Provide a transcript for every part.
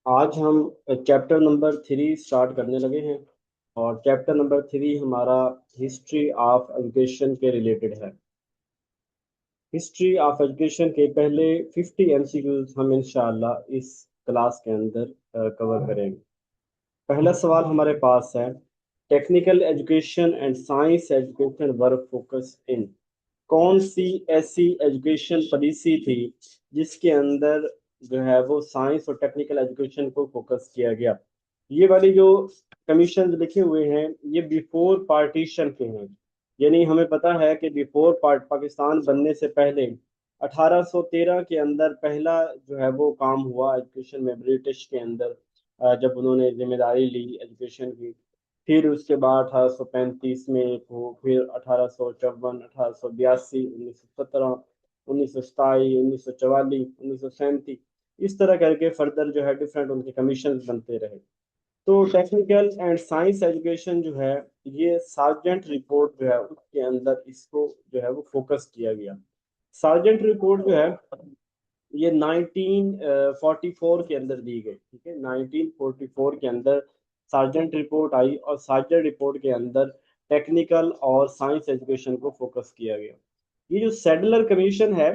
आज हम chapter number 3 start करने लगे हैं। और चैप्टर नंबर 3 हमारा हिस्ट्री ऑफ एजुकेशन के रिलेटेड है। हिस्ट्री ऑफ एजुकेशन के पहले 50 एमसीक्यूज हम इंशाल्लाह इस क्लास के अंदर कवर करेंगे। पहला सवाल हमारे पास है, technical education and science education were focus in. कौन सी ऐसी एजुकेशन पॉलिसी थी जिसके अंदर जो है वो साइंस और टेक्निकल एजुकेशन को फोकस किया गया। ये वाली जो कमीशन लिखे हुए हैं ये बिफोर पार्टीशन के हैं। यानी हमें पता है कि बिफोर पाकिस्तान बनने से पहले 1813 के अंदर पहला जो है वो काम हुआ एजुकेशन में ब्रिटिश के अंदर। जब उन्होंने जिम्मेदारी ली एजुकेशन की। फिर उसके बाद 1835 में एक हो, फिर 1854, 1882, 1917, 1927, 1944, 1937, इस तरह करके फर्दर जो है डिफरेंट उनके कमीशन बनते रहे। तो टेक्निकल एंड साइंस एजुकेशन जो है ये सार्जेंट रिपोर्ट जो है उसके अंदर इसको जो है वो फोकस किया गया। सार्जेंट रिपोर्ट जो है ये 1944 के अंदर दी गई। ठीक है, 1944 के अंदर सार्जेंट रिपोर्ट आई और सार्जेंट रिपोर्ट के अंदर टेक्निकल और साइंस एजुकेशन को फोकस किया गया। ये जो सैडलर कमीशन है,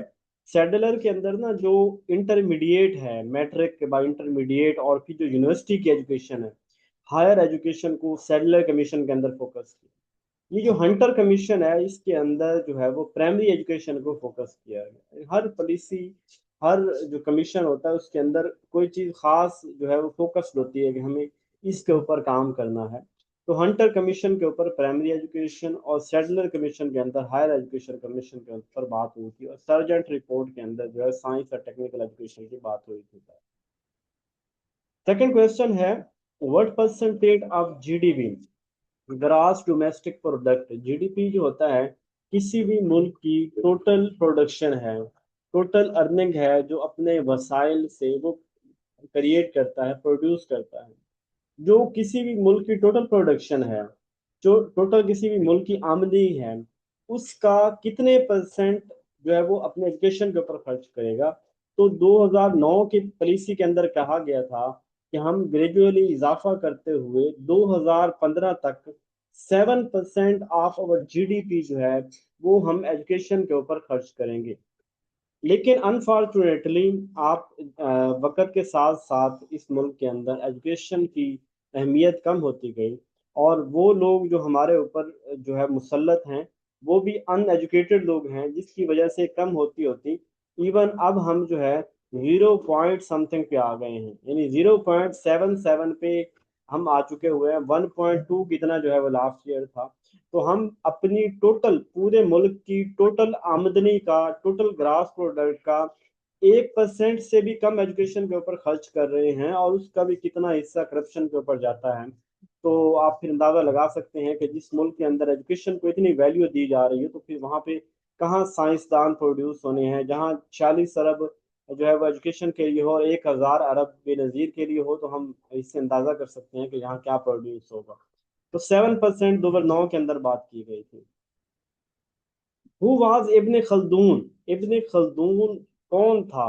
सैडलर के अंदर ना जो इंटरमीडिएट है, मैट्रिक के बाद इंटरमीडिएट और फिर जो यूनिवर्सिटी की एजुकेशन है, हायर एजुकेशन को सैडलर कमीशन के अंदर फोकस किया। ये जो हंटर कमीशन है इसके अंदर जो है वो प्राइमरी एजुकेशन को फोकस किया गया। हर पॉलिसी, हर जो कमीशन होता है उसके अंदर कोई चीज़ खास जो है वो फोकस होती है कि हमें इसके ऊपर काम करना है। तो हंटर कमीशन के ऊपर प्राइमरी एजुकेशन और सेडलर कमीशन के अंदर हायर एजुकेशन कमीशन के ऊपर बात हुई थी, और सर्जेंट रिपोर्ट के अंदर जो है साइंस और टेक्निकल एजुकेशन की बात हुई थी। सेकंड क्वेश्चन है, what percentage of GDP, grass domestic product, GDP जो होता है किसी भी मुल्क की टोटल प्रोडक्शन है, टोटल अर्निंग है जो अपने वसाइल से वो क्रिएट करता है, प्रोड्यूस करता है। जो किसी भी मुल्क की टोटल प्रोडक्शन है, जो टोटल किसी भी मुल्क की आमदनी है, उसका कितने परसेंट जो है वो अपने एजुकेशन के ऊपर खर्च करेगा। तो 2009 की पॉलिसी के अंदर कहा गया था कि हम ग्रेजुअली इजाफा करते हुए 2015 तक 7% ऑफ अवर जीडीपी जो है वो हम एजुकेशन के ऊपर खर्च करेंगे। लेकिन अनफॉर्चुनेटली आप वक्त के साथ साथ इस मुल्क के अंदर एजुकेशन की अहमियत कम होती गई, और वो लोग जो हमारे ऊपर जो है मुसल्लत हैं वो भी अनएजुकेटेड लोग हैं, जिसकी वजह से कम होती होती इवन अब हम जो है 0 पॉइंट समथिंग पे आ गए हैं, यानी 0.77 पे हम आ चुके हुए हैं। 1.2 कितना जो है वो लास्ट ईयर था। तो हम अपनी टोटल पूरे मुल्क की टोटल आमदनी का, टोटल ग्रास प्रोडक्ट का 1% से भी कम एजुकेशन के ऊपर खर्च कर रहे हैं, और उसका भी कितना हिस्सा करप्शन के ऊपर जाता है। तो आप फिर अंदाजा लगा सकते हैं कि जिस मुल्क के अंदर एजुकेशन को इतनी वैल्यू दी जा रही है तो फिर वहाँ पे कहाँ साइंसदान प्रोड्यूस होने हैं, जहाँ 40 अरब जो है वो एजुकेशन के लिए हो और 1000 अरब बेनजीर के लिए हो, तो हम इससे अंदाजा कर सकते हैं कि यहाँ क्या प्रोड्यूस होगा। तो 7% 2009 के अंदर बात की गई थी। Who was Ibn Khaldun, Ibn Khaldun कौन था।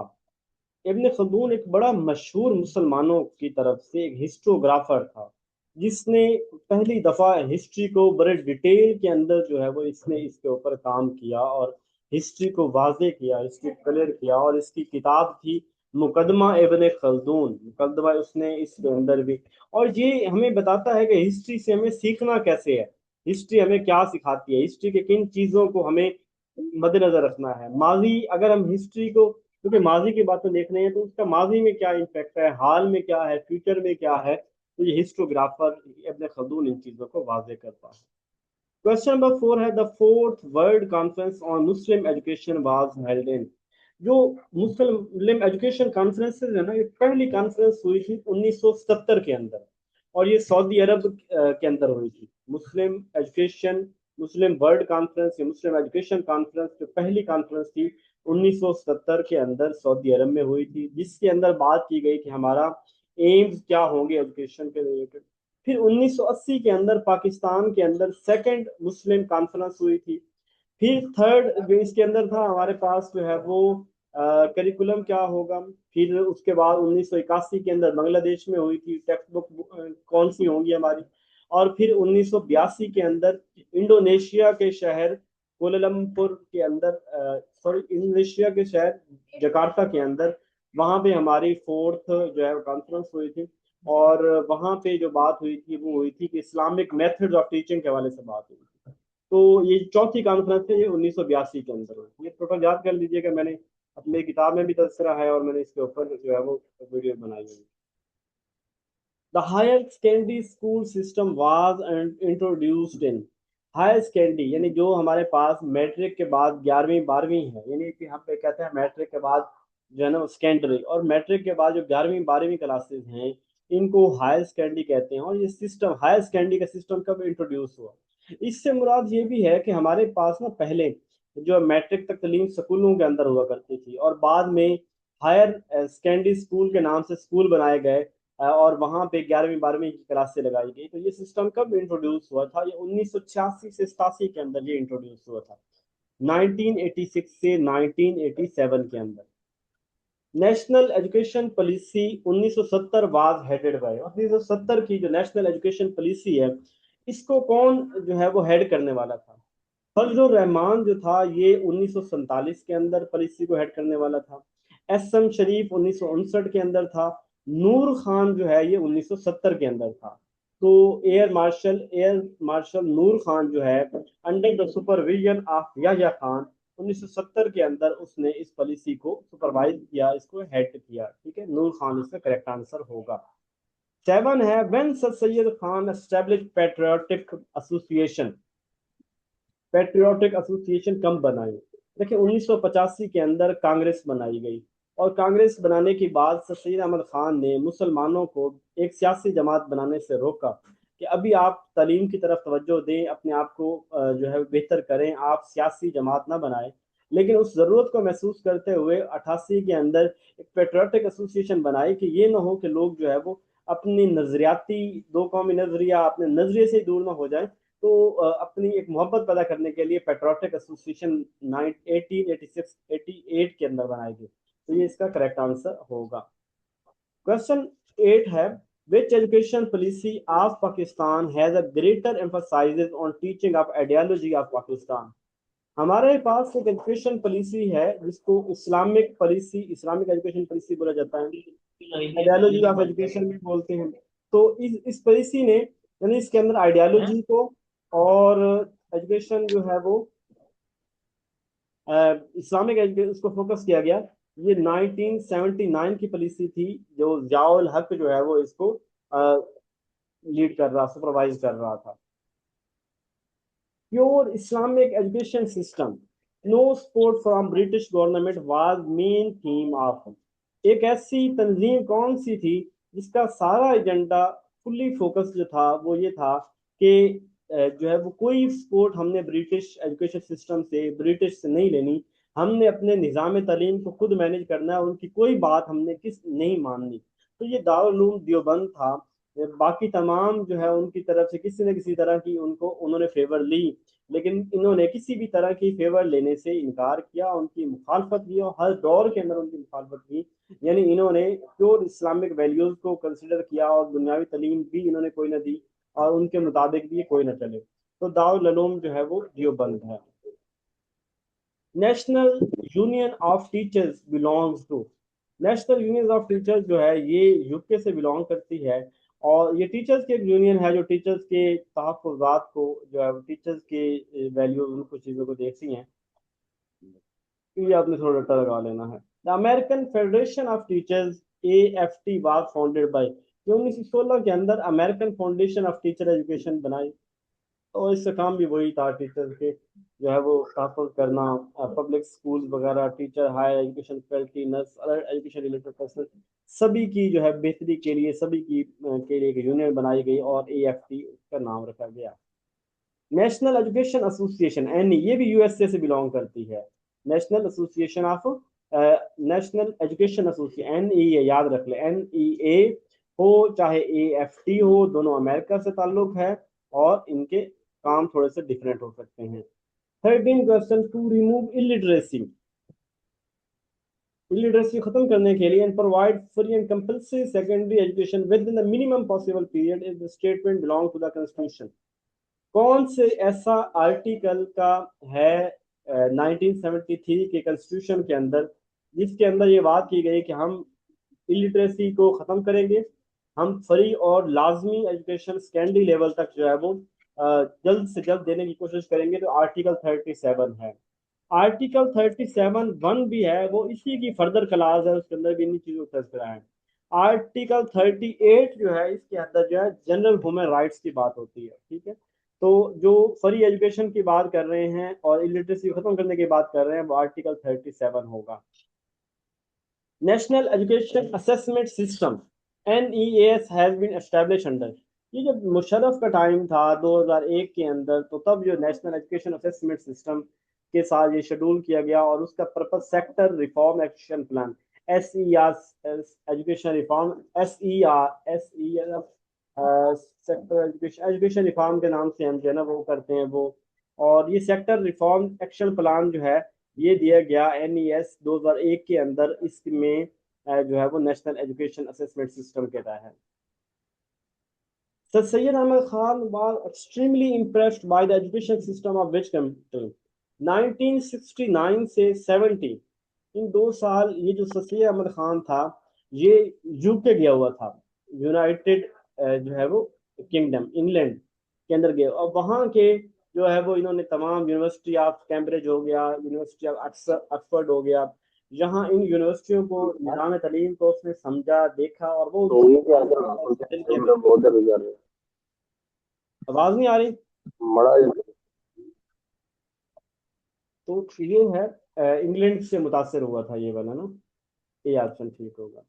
इब्ने खल्दून एक बड़ा मशहूर मुसलमानों की तरफ से एक हिस्टोग्राफर था, जिसने पहली दफा हिस्ट्री को बड़े डिटेल के अंदर जो है वो इसने इसके ऊपर काम किया और हिस्ट्री को वाजे किया, हिस्ट्री क्लियर किया। और इसकी किताब थी मुकदमा इब्ने खल्दून, मुकदमा उसने इसके अंदर भी। और ये हमें बताता है कि हिस्ट्री से हमें सीखना कैसे है, हिस्ट्री हमें क्या सिखाती है, हिस्ट्री के किन चीजों को हमें मद्देनजर रखना है। माजी, अगर हम हिस्ट्री को, क्योंकि माजी की बातें देख रहे हैं तो उसका माजी में क्या इम्पैक्ट है, हाल में क्या है, फ्यूचर में क्या है, तो ये हिस्टोग्राफर अपने खल्दून इन चीजों को वाजे करता है। क्वेश्चन नंबर 4 है, the fourth world conference on Muslim education was held in. जो मुस्लिम एजुकेशन कॉन्फ्रेंसेस है ना, ये पहली कॉन्फ्रेंस हुई थी 1970 के अंदर, और ये सऊदी अरब के अंदर हुई थी। मुस्लिम एजुकेशन, मुस्लिम वर्ल्ड कॉन्फ्रेंस या मुस्लिम एजुकेशन कॉन्फ्रेंस जो पहली कॉन्फ्रेंस थी 1970 के अंदर सऊदी अरब में हुई थी, जिसके अंदर बात की गई कि हमारा एम्स क्या होंगे एजुकेशन के रिलेटेड। फिर 1980 के अंदर पाकिस्तान के अंदर सेकंड मुस्लिम कॉन्फ्रेंस हुई थी। फिर थर्ड जो इसके अंदर था हमारे पास जो है वो करिकुलम क्या होगा। फिर उसके बाद 1981 के अंदर बांग्लादेश में हुई थी, टेक्स्ट बुक कौन सी होंगी हमारी। और फिर 1982 के अंदर इंडोनेशिया के शहर कोलमपुर के अंदर, सॉरी इंडोनेशिया के शहर जकार्ता के अंदर, वहां पे हमारी फोर्थ जो है कॉन्फ्रेंस हुई थी। और वहां पे जो बात हुई थी वो हुई थी कि इस्लामिक मेथड्स ऑफ टीचिंग के हवाले से बात हुई थी। तो ये चौथी कॉन्फ्रेंस है, ये 1982 के अंदर हुई। ये टोटल याद कर लीजिएगा, मैंने अपनी किताब में भी तस्करा है और मैंने इसके ऊपर जो है वो वीडियो बनाई है। The higher secondary school system was introduced in higher secondary, यानी जो हमारे पास मैट्रिक के बाद 11वीं 12वीं है, यानी कि हम पे कहते हैं मैट्रिक के बाद जो है ना सेकेंडरी, और मैट्रिक के बाद जो 11वीं 12वीं क्लासेस हैं इनको हायर सेकेंडरी कहते हैं। और ये सिस्टम हायर सेकेंडरी का सिस्टम कब इंट्रोड्यूस हुआ, इससे मुराद ये भी है कि हमारे पास ना पहले जो मैट्रिक तक तालीम स्कूलों के अंदर हुआ करती थी, और बाद में हायर सेकेंडरी स्कूल के नाम से स्कूल बनाए गए, और वहां पे 11वीं 12वीं की क्लासें लगाई गई। तो ये सिस्टम कब इंट्रोड्यूस हुआ था, ये 1986 से 87 के अंदर ये इंट्रोड्यूस हुआ था, 1986 से 1987 के अंदर। National education policy 1970 was headed by, 1970 की जो नेशनल एजुकेशन पॉलिसी है इसको कौन जो है वो हेड करने वाला था। फजलुर रहमान जो था ये 1947 के अंदर पॉलिसी को हेड करने वाला था। एस एम शरीफ 1959 के अंदर था। नूर खान जो है ये 1970 के अंदर था। तो एयर मार्शल नूर खान जो है under the supervision of Yahya Khan 1970 के अंदर उसने इस पॉलिसी को सुपरवाइज किया, इसको हेड किया। ठीक है, नूर खान इसका करेक्ट आंसर होगा। 7 है, when sir Syed Khan establish patriotic association कब बनाई। देखिए 1985 के अंदर कांग्रेस बनाई गई, और कांग्रेस बनाने के बाद सर सैयद अहमद खान ने मुसलमानों को एक सियासी जमात बनाने से रोका कि अभी आप तालीम की तरफ तवज्जो दें, अपने आप को जो है बेहतर करें, आप सियासी जमात ना बनाएं। लेकिन उस ज़रूरत को महसूस करते हुए 88 के अंदर एक पेट्रियोटिक एसोसिएशन बनाई कि ये ना हो कि लोग जो है वो अपनी नजरियाती दो कौमी नजरिया अपने नजरिए से दूर ना हो जाए। तो अपनी एक मोहब्बत पैदा करने के लिए पेट्रियोटिक एसोसिएशन 1886-88 के अंदर बनाई गई। तो ये इसका करेक्ट आंसर होगा। क्वेश्चन 8 है, which education policy of Pakistan has a greater emphasizes on teaching of ideology of Pakistan. हमारे पास एक एजुकेशन पॉलिसी है जिसको इस्लामिक एजुकेशन पॉलिसी बोला जाता है, आइडियोलॉजी ऑफ एजुकेशन भी बोलते हैं। तो इस पॉलिसी ने, यानी इसके अंदर आइडियोलॉजी को और एजुकेशन जो है वो इस्लामिक एजुकेशन उसको फोकस किया गया। ये 1979 की पॉलिसी थी, जो जियाउल हक जो है वो इसको लीड कर रहा सुपरवाइज कर रहा था। Pure Islamic education system, no support from British government was main theme of. एक ऐसी तंजीम कौन सी थी जिसका सारा एजेंडा फुल्ली फोकस जो था वो ये था कि जो है वो कोई सपोर्ट हमने ब्रिटिश एजुकेशन सिस्टम से ब्रिटिश से नहीं लेनी, हमने अपने निज़ाम तालीम को खुद मैनेज करना है, उनकी कोई बात हमने किस नहीं माननी। तो ये दारुल उलूम देवबंद था। बाकी तमाम जो है उनकी तरफ से किसी न किसी तरह की उनको उन्होंने फेवर ली, लेकिन इन्होंने किसी भी तरह की फेवर लेने से इनकार किया, उनकी मुखालफत की और हर दौर के अंदर उनकी मुखालफत की। यानी इन्होंने प्योर इस्लामिक वैल्यूज को कंसिडर किया और दुनियावी तालीम भी इन्होंने कोई ना दी, और उनके मुताबिक भी कोई ना चले। तो दारुल उलूम जो है वो देवबंद है। National union of teachers belongs to, national union of teachers जो है ये यूके से बिलोंग करती है। और ये टीचर्स की एक यूनियन है जो टीचर्स के तहफ़्फ़ुज़ात को, जो है टीचर्स के वैल्यूज उनको चीज़ों को देखती हैं। ये आपने थोड़ा डर लगा लेना है। The American federation of teachers AFT was founded by, 1916 के अंदर American foundation of teacher education बनाई। और इसका काम भी वही था, टीचर्स के जो है वो तहफ़्फ़ुज़ करना, पब्लिक स्कूल वगैरह, teacher, higher education faculty, nurse, other education related person, सभी की जो है बेहतरी के लिए, सभी की के लिए एक यूनियन बनाई गई और AFT का नाम रखा गया। नेशनल एजुकेशन एसोसिएशन एन, ये भी यूएसए से बिलोंग करती है। National association of national education association, NEA याद रख ले, NEA हो चाहे AFT हो, दोनों अमेरिका से ताल्लुक है और इनके काम थोड़े से डिफरेंट हो सकते हैं। 13 question, to remove illiteracy, illiteracy खत्म करने के लिए and provide free and compulsory secondary education within the minimum possible period is the statement belong to the constitution. कौन से ऐसा आर्टिकल का है 1973 के कॉन्स्टिट्यूशन के अंदर जिसके अंदर ये बात की गई कि हम इलिटरेसी को ख़त्म करेंगे, हम फ्री और लाजमी एजुकेशन सेकेंडरी लेवल तक जो है वो जल्द से जल्द देने की कोशिश करेंगे। तो आर्टिकल 37 है। आर्टिकल 37(1) भी है, वो इसी की फर्दर क्लास है, उसके अंदर भी इन्हीं चीज़ों को तस्करा है। आर्टिकल 38 जो है इसके अंदर जो है जनरल ह्यूमन राइट्स की बात होती है, ठीक है। तो जो फ्री एजुकेशन की बात कर रहे हैं और इलिटरेसी खत्म करने की बात कर रहे हैं वो आर्टिकल 37 होगा। National education assessment system NEAS has been establish under. ये जब मुशर्रफ का टाइम था 2001 के अंदर, तो तब जो नेशनल एजुकेशन असेसमेंट सिस्टम के साथ ये शेड्यूल किया गया और उसका purpose sector reform action plan SER education reform SER sector education reform के नाम से हम जो है ना वो करते हैं वो। और ये सेक्टर रिफॉर्म एक्शन प्लान जो है ये दिया गया NES 2001 के अंदर। इसमें जो है वो नेशनल एजुकेशन असेसमेंट सिस्टम के तहत है। Sir Syed Ahmad Khan was extremely impressed by the education system of which country? 1969 से 70, इन 2 साल ये जो सर सैयद अहमद खान था ये यूके गया हुआ था, यूनाइटेड जो है वो किंगडम इंग्लैंड के अंदर गए और वहाँ के जो है वो इन्होंने तमाम यूनिवर्सिटी ऑफ कैम्ब्रिज हो गया, यूनिवर्सिटी ऑफ ऑक्सफोर्ड हो गया, यहाँ इन यूनिवर्सिटियों को निज़ाम तालीम को उसने समझा देखा और वो आवाज नहीं आ रही। बड़ा तो ये है इंग्लैंड से मुतासर हुआ था ये वाला ना, ये ऑप्शन ठीक होगा।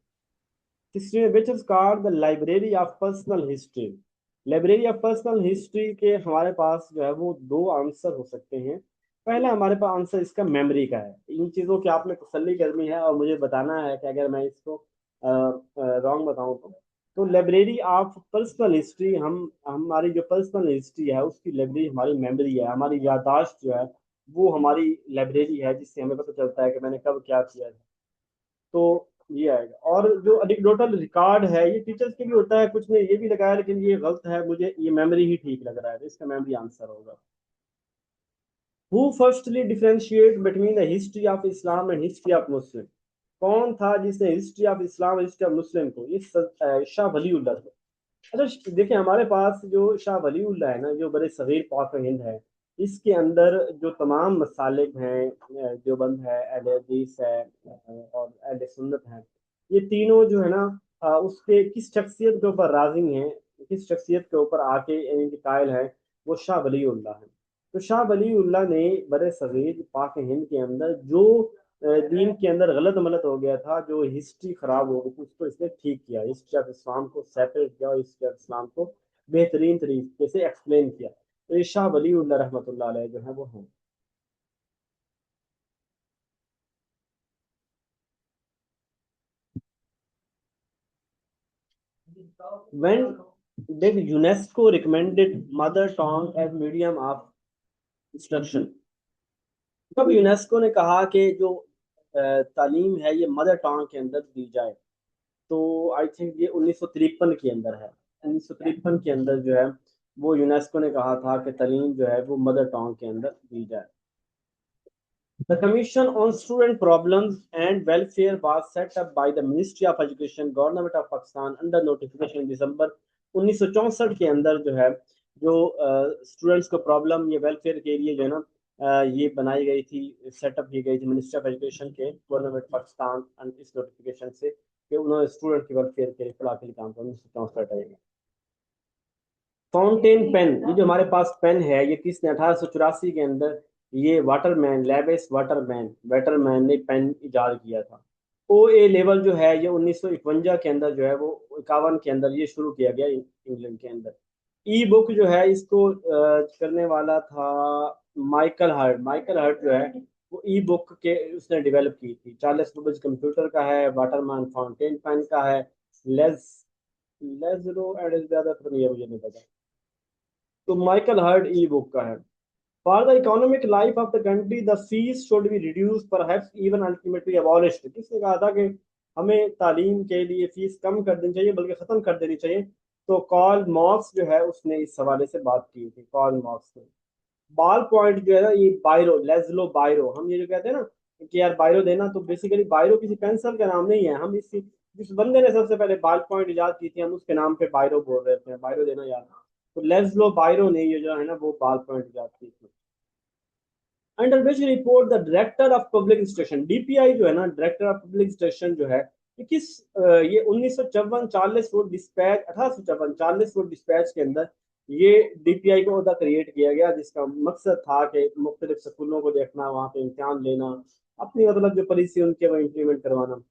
हिस्ट्री में which is called the library of personal history. Library of personal history के हमारे पास जो है वो 2 आंसर हो सकते हैं। पहला हमारे पास आंसर इसका मेमोरी का है। इन चीज़ों की आपने तसल्ली करनी है और मुझे बताना है कि अगर मैं इसको रॉन्ग बताऊं तो लाइब्रेरी ऑफ पर्सनल हिस्ट्री, हम हमारी जो पर्सनल हिस्ट्री है उसकी लाइब्रेरी हमारी मेमोरी है, हमारी याददाश्त जो है वो हमारी लाइब्रेरी है जिससे हमें पता चलता है कि मैंने कब क्या किया था। तो ये आएगा। और जो एनेक्डोटल रिकॉर्ड है ये टीचर्स के भी होता है, कुछ ने ये भी लगाया लेकिन ये गलत है, मुझे ये मेमोरी ही ठीक लग रहा है, तो इसका मेमोरी आंसर होगा। Who firstly differentiate between the history of Islam and history of Muslim. कौन था जिसने हिस्ट्री ऑफ इस्लाम और हिस्ट्री ऑफ मुस्लिम को, ये शाह वलीउल्लाह थे। अच्छा देखिए हमारे पास जो शाह वलीउल्लाह है ना, जो बड़े सगीर पाक हिंद है, इसके अंदर जो तमाम मसालिक हैं, देवबंद है, अहले हदीस है और अहले सुन्नत है, ये तीनों जो है ना उसके किस शख्सियत के ऊपर राजी हैं, किस शख्सियत के ऊपर आके इनके कायल हैं, वो शाह वलीउल्लाह है। तो शाह वलीउल्लाह ने बड़े सगीर पाक हिंद के अंदर जो दीन के अंदर गलत मलत हो गया था, जो हिस्ट्री खराब हो गई थी, उसको इसने ठीक किया, हिस्ट्री ऑफ इस्लाम को सेपरेट किया और हिस्ट्री ऑफ इस्लाम को बेहतरीन तरीके से एक्सप्लेन किया। तो ये शाह वलीउल्लाह रहमतुल्लाह अलैह जो है वो हैं। When did UNESCO recommended mother tongue as medium of instruction? कब यूनेस्को ने कहा कि जो तालीम है ये मदर टंग के अंदर दी जाए? तो आई थिंक ये 1953 के अंदर है। 1953 के अंदर जो है वो यूनेस्को ने कहा था कि तालीम जो है वो मदर टंग के अंदर दी जाए। The Commission on Student Problems and Welfare was set up by the Ministry of Education, Government of Pakistan under notification दिसंबर 1964 के अंदर जो है जो स्टूडेंट्स को प्रॉब्लम या वेलफेयर के लिए जो है ना ये बनाई गई थी, सेटअप की गई थी मिनिस्ट्री ऑफ एजुकेशन के गवर्नमेंट पाकिस्तान एंड इस नोटिफिकेशन से कि उन्होंने स्टूडेंट के वेलफेयर के लिए फलाह के लिए काम किया। 1964 आएगा। फाउंटेन पेन, ये जो हमारे पास पेन है ये किसने 1884 के अंदर ये वाटरमैन, लेविस वाटरमैन ने पेन इजाद किया था। ओ ए लेवल जो है ये 1951 के अंदर जो है वो 51 के अंदर ये शुरू किया गया इंग्लैंड के अंदर। ई बुक जो है इसको करने वाला था माइकल हर्ट जो है वो ई बुक के उसने डेवलप की थी। चार्ल्स बेबेज कंप्यूटर का है, वाटरमैन फाउंटेन पेन का है, लेज लेजरो एड इज द अदर, मुझे नहीं पता। तो माइकल हर्ड ई बुक का है। For the economic life of the country the fees should be reduce perhaps even ultimately abolished. किसने कहा था कि हमें तालीम के लिए फीस कम कर देनी चाहिए बल्कि ख़त्म कर देनी चाहिए? तो कार्ल मार्क्स जो है उसने इस हवाले से बात की थी। कार्ल मार्क्स ने बॉल पॉइंट जो है ना, ये बायरो, लेज़लो बायरो, हम ये जो कहते हैं ना कि यार बायरो देना, तो बेसिकली बायरो किसी पेंसिल का नाम नहीं है। हम इसी जिस बंदे ने सबसे पहले बॉल पॉइंट इजाद की थी हम उसके नाम पे बायरो बोल रहे थे, बायरो देना यार। तो लेज़लो बायरो ने ये जो है ना वो बॉल पॉइंट इजाद की थी। Under which report the director of public instruction, DPI जो है ना, डायरेक्टर ऑफ पब्लिक इंस्ट्रक्शन जो है, ये किस ये 1954 40 फुट डिस्पैच, 1854 40 फुट डिस्पैच के अंदर ये डीपीआई को अहदा क्रिएट किया गया, जिसका मकसद था कि मुख्तलिफ स्कूलों को देखना, वहाँ पे इम्तिहान लेना, अपनी मतलब जो पॉलिसी उनके वो इम्प्लीमेंट करवाना।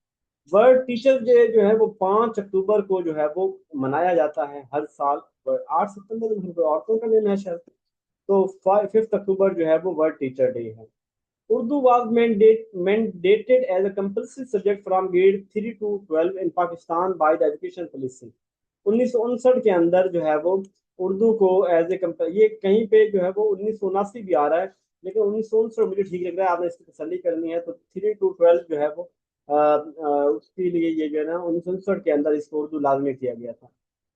वर्ल्ड टीचर्स डे जो है वो 5 अक्टूबर को जो है वो मनाया जाता है हर साल। 8 सितंबर को औरतों का दिन है शायद, तो 5 अक्टूबर जो है वो वर्ल्ड टीचर डे है। Urdu was mandated as a compulsory subject from grade 3 to 12 in Pakistan by the education policy। 1959 के अंदर जो है वो उर्दू को एज ए, ये कहीं पे जो है वो 1979 भी आ रहा है, लेकिन 1959 मुझे ठीक लग रहा है, आपने इसकी तसल्ली करनी है तो 3 to 12 जो है वो उसके लिए ये जो है ना 1959 के अंदर इसको उर्दू लाजमी किया गया था।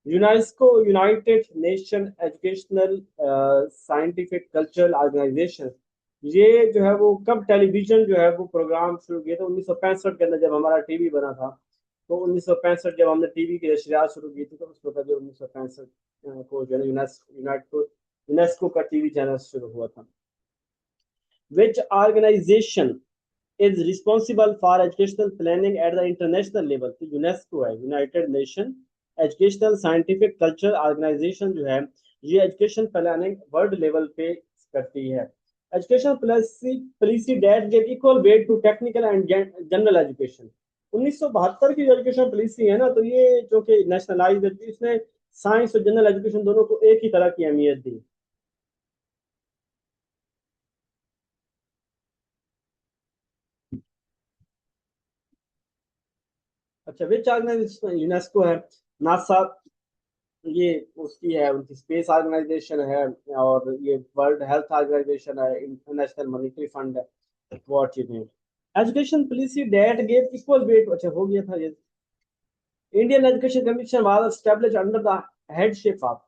UNESCO, united nation educational scientific cultural organization, ये जो है वो कब टेलीविजन जो है वो प्रोग्राम शुरू किया था? 1965 के अंदर जब हमारा टीवी बना था। तो 1965 जब हमने टीवी की नशरियात शुरू की थी तो उस वक्त जो 1965 को जो है यूनेस्को यूनेस्को का टीवी चैनल शुरू हुआ था। Which organisation is responsible for educational planning at the international level? तो यूनेस्को है, United nation educational scientific culture organisation जो है ये एजुकेशन प्लानिंग वर्ल्ड लेवल पे करती है। Education policy that gave equal weight to technical and general education. 1972 की जो एजुकेशन पॉलिसी है ना, तो ये जो कि नेशनलाइज, इसने साइंस और जनरल एजुकेशन दोनों को एक ही तरह की अहमियत दी। अच्छा, विच ऑर्गेनाइजेशन? यूनेस्को है, नासा ये उसकी है, उनकी स्पेस ऑर्गेनाइजेशन है, और ये वर्ल्ड हेल्थ ऑर्गेनाइजेशन है, इंटरनेशनल मॉनिटरी फंड है, वो चीजें। Education policy that gave equal weight, अच्छा हो गया था ये। Indian education commission was established under the headship of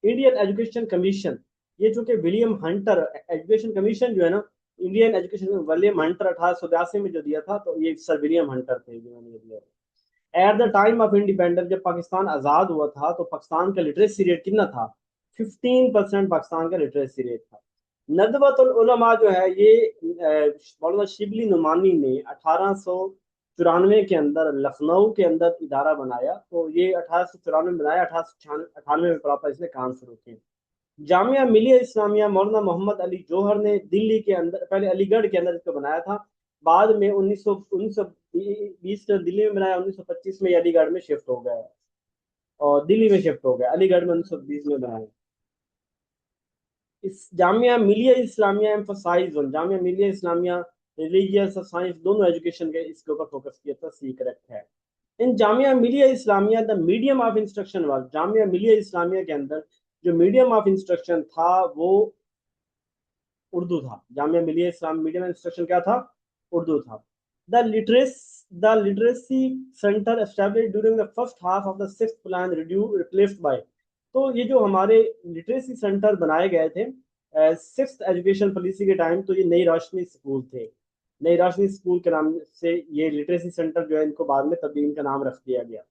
Indian education commission. ये जो कि विलियम हंटर एजुकेशन कमीशन जो है ना, इंडियन एजुकेशन विलियम हंटर 1882 में जो दिया था, तो ये सर विलियम हंटर थे जिन्होंने ये दिया। At the time of independence, जब पाकिस्तान आज़ाद हुआ था तो पाकिस्तान का लिटरेसी रेट कितना था? 15% पाकिस्तान का लिटरेसी रेट था। नदवतुल उलमा जो है ये मौलाना शिबली नुमानी ने 1894 के अंदर लखनऊ के अंदर इदारा बनाया। तो ये 1894 में बनाया, 1898 में प्रॉपर इसने काम शुरू किया। जामिया मिलिया इस्लामिया मौलाना मोहम्मद अली जौहर ने दिल्ली के अंदर, पहले अलीगढ़ के अंदर इसको बनाया था, बाद में 1920 में दिल्ली में बनाया, 1925 में ये अलीगढ़ में शिफ्ट हो गया और दिल्ली में शिफ्ट हो गया, अलीगढ़ में 1920 में बनाया। इस Jamia Millia Islamia emphasize on, Jamia Millia Islamia religious और साइंस दोनों एजुकेशन के इसके ऊपर फोकस किया था, सी करेक्ट है। In Jamia Millia Islamia the medium of instruction was, Jamia Millia Islamia के अंदर जो मीडियम ऑफ इंस्ट्रक्शन था वो उर्दू था। जामिया मिलिया इस्लाम मीडियम इंस्ट्रक्शन क्या था? उर्दू था। The literacy centre established during the first half of the sixth plan replaced by, तो ये जो हमारे लिटरेसी सेंटर बनाए गए थे सिक्स्थ एजुकेशन पॉलिसी के टाइम, तो ये नई रोशनी स्कूल थे। नई रोशनी स्कूल के नाम से ये लिटरेसी सेंटर जो है इनको बाद में तब्दील इनका नाम रख दिया गया।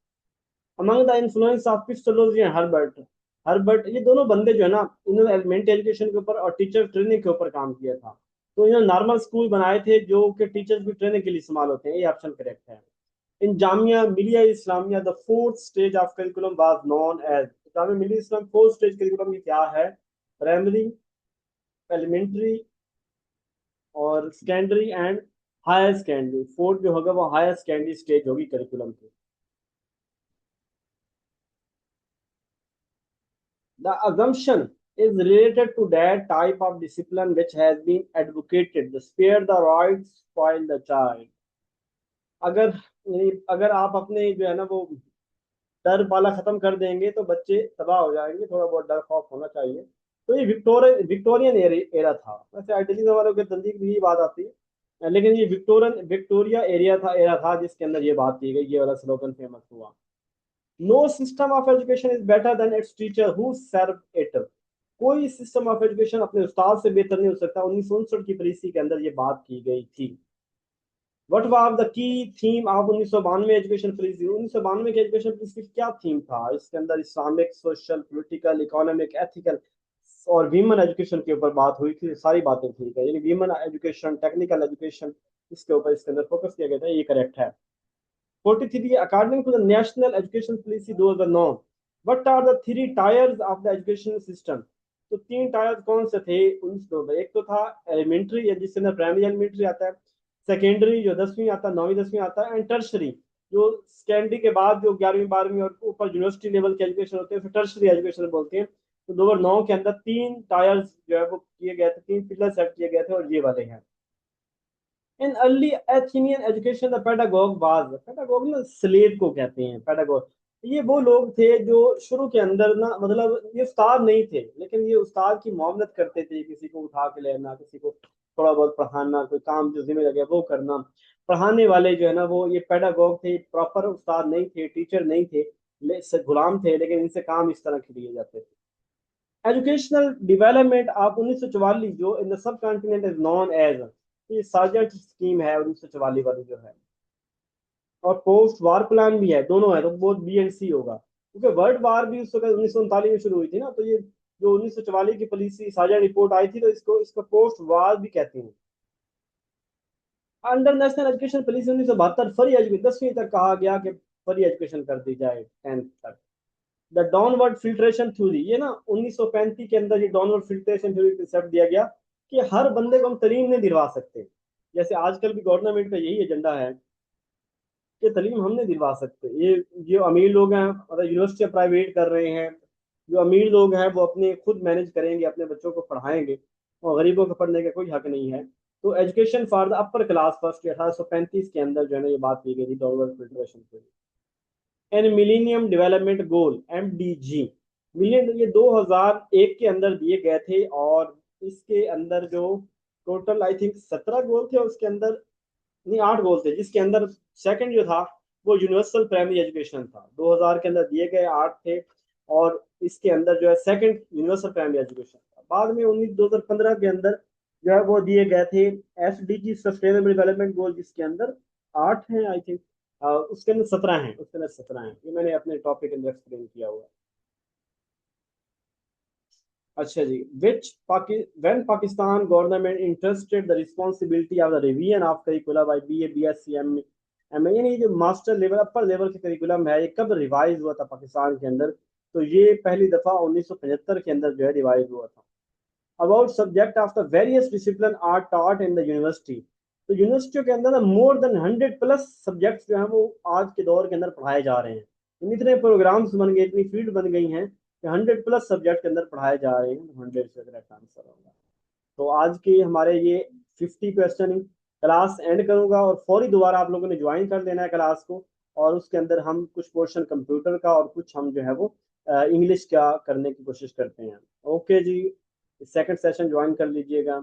Among the influence of Pestalozzi and Herbart, Herbart ये दोनों बंदे जो है ना, इन्होंने एलिमेंट्री एजुकेशन के ऊपर और टीचर ट्रेनिंग के ऊपर काम किया था। तो इन्होंने नॉर्मल स्कूल बनाए थे जो कि टीचर्स भी ट्रेनिंग के लिए इस्तेमाल होते हैं, ये ऑप्शन करेक्ट है। In Jamia Millia Islamia the fourth stage of curriculum was known as, Jamia Millia Islam fourth stage curriculum ये क्या है? प्राइमरी, एलिमेंट्री और secondary and higher secondary. Fourth जो होगा वो हायर सेकेंडरी स्टेज होगी करिकुलम की। The assumption is related to that type of discipline which has been advocated. The spare the rod, spoil the child. अगर अगर आप अपने जो है ना वो डर पाला खत्म कर देंगे तो बच्चे तबाह हो जाएंगे, थोड़ा बहुत डर खौफ होना चाहिए। तो ये विक्टोरियन एरा था। वैसे आइडियली वालों के नजदीक भी ये बात आती है, लेकिन ये विक्टोरिया एरा था जिसके अंदर ये बात की गई, ये वाला स्लोगन फेमस हुआ। No system of education is better than its teacher who serve it. कोई सिस्टम ऑफ एजुकेशन अपने उस्ताद से बेहतर नहीं हो सकता। 1959 की पॉलिसी के अंदर ये बात की गई थी। What was the key theme of 1992 education policy. 1992 की एजुकेशन पॉलिसी क्या थीम था? इसके अंदर Islamic, social, political, economic, ethical और वीमन एजुकेशन के ऊपर बात हुई थी। सारी बातें ठीक है, यानी वीमन एजुकेशन, टेक्निकल एजुकेशन, इसके ऊपर इसके अंदर फोकस किया गया था। ये करेक्ट है। 43 according to the national education policy 2009 what are the three tiers of the education system. तो तीन टायर्स कौन से थे 19 में? एक तो था एलिमेंट्री, जिसके अंदर प्राइमरी एलिमेंट्री आता है, सेकेंडरी जो 10वीं आता है, 9वीं 10वीं आता है, एंड टर्शरी जो सेकेंडरी के बाद जो 11वीं 12वीं और ऊपर यूनिवर्सिटी लेवल के एजुकेशन होते हैं, फिर टर्शरी एजुकेशन बोलते हैं। तो 2009 के अंदर तीन टायर्स जो है वो किए गए थे, तीन पिलर सेट किए गए थे, और ये वाले हैं। In early Athenian education the pedagogue ना स्लेव को कहते हैं पेडागोग। ये वो लोग थे जो शुरू के अंदर ना, मतलब ये उस्ताद नहीं थे, लेकिन ये उस्ताद की मोहम्मत करते थे। किसी को उठा के लेना, किसी को थोड़ा बहुत पढ़ाना, कोई काम जो जिम्मे लगे वो करना। पढ़ाने वाले जो है ना वो ये पेडागोग थे, प्रॉपर उस्ताद नहीं थे, टीचर नहीं थे, गुलाम थे, लेकिन इनसे काम इस तरह के लिए जाते थे। एजुकेशनल डेवलपमेंट ऑफ 1944 जो in the subcontinent is known as, ये सार्जेंट स्कीम है 1944 वाली जो है। और पोस्ट वार प्लान भी है, दोनों है, तो बहुत बी एंड सी होगा, क्योंकि वर्ल्ड वार भी उस वक्त 1939 में शुरू हुई थी ना। तो ये जो 1944 की पॉलिसी साझा रिपोर्ट आई थी, तो इसको पोस्ट वार भी कहते हैं। Under national education policy 1972 free education 10वीं तक कहा गया कि फ्री एजुकेशन कर दी जाए 10th तक। द डाउनवर्ड फिल्ट्रेशन थ्योरी, ये ना 1935 के अंदर ये डाउनवर्ड फिल्ट्रेशन थ्योरी कंसेप्ट दिया गया कि हर बंदे को हम तलीम नहीं दिलवा सकते। जैसे आजकल भी गवर्नमेंट का यही एजेंडा है कि तलीम हम नहीं दिलवा सकते। ये जो अमीर लोग हैं, मतलब यूनिवर्सिटी प्राइवेट कर रहे हैं, जो अमीर लोग हैं वो अपने खुद मैनेज करेंगे, अपने बच्चों को पढ़ाएंगे, और गरीबों को पढ़ने का कोई हक नहीं है। तो education for the upper class first 1835 के अंदर जो है ना ये बात की गई थी, downward filtration theory. And millennium development goal MDG, million ये 2001 के अंदर दिए गए थे। और इसके अंदर जो टोटल आई थिंक 17 गोल थे, उसके अंदर नहीं 8 गोल थे, जिसके अंदर सेकंड जो था वो यूनिवर्सल प्राइमरी एजुकेशन था। 2000 के अंदर दिए गए 8 थे, और इसके अंदर जो है सेकंड यूनिवर्सल प्राइमरी एजुकेशन था। बाद में 2015 के अंदर जो है वो दिए गए थे SDG सस्टेनेबल डेवलपमेंट गोल, जिसके अंदर 8 हैं आई थिंक, उसके अंदर 17 हैं, उसके अंदर 17 हैं। ये मैंने अपने टॉपिक के अंदर एक्सप्लेन किया हुआ है। अच्छा जी, which when Pakistan government interested the responsibility of the revision of curriculum by BA BSc MA, यानी जो मास्टर लेवल अपर लेवल के करिकुलम है, ये कब रिवाइज हुआ था पाकिस्तान के अंदर? तो ये पहली दफा 1975 के अंदर जो है रिवाइज हुआ था। About subject of the various discipline are taught in the university. तो यूनिवर्सिटियों के अंदर ना मोर देन 100+ सब्जेक्ट्स जो हैं वो आज के दौर के अंदर पढ़ाए जा रहे हैं। इतने प्रोग्राम्स बन गए, इतनी फील्ड बन गई हैं कि 100+ सब्जेक्ट के अंदर पढ़ाए जा रहे हैं। 100 से अगर आंसर होगा तो आज के हमारे ये 50 क्वेश्चन क्लास एंड करूंगा, और फौरी दोबारा आप लोगों ने ज्वाइन कर लेना है क्लास को। और उसके अंदर हम कुछ पोर्शन कंप्यूटर का और कुछ हम जो है वो इंग्लिश का करने की कोशिश करते हैं। ओके जी, सेकंड सेशन ज्वाइन कर लीजिएगा।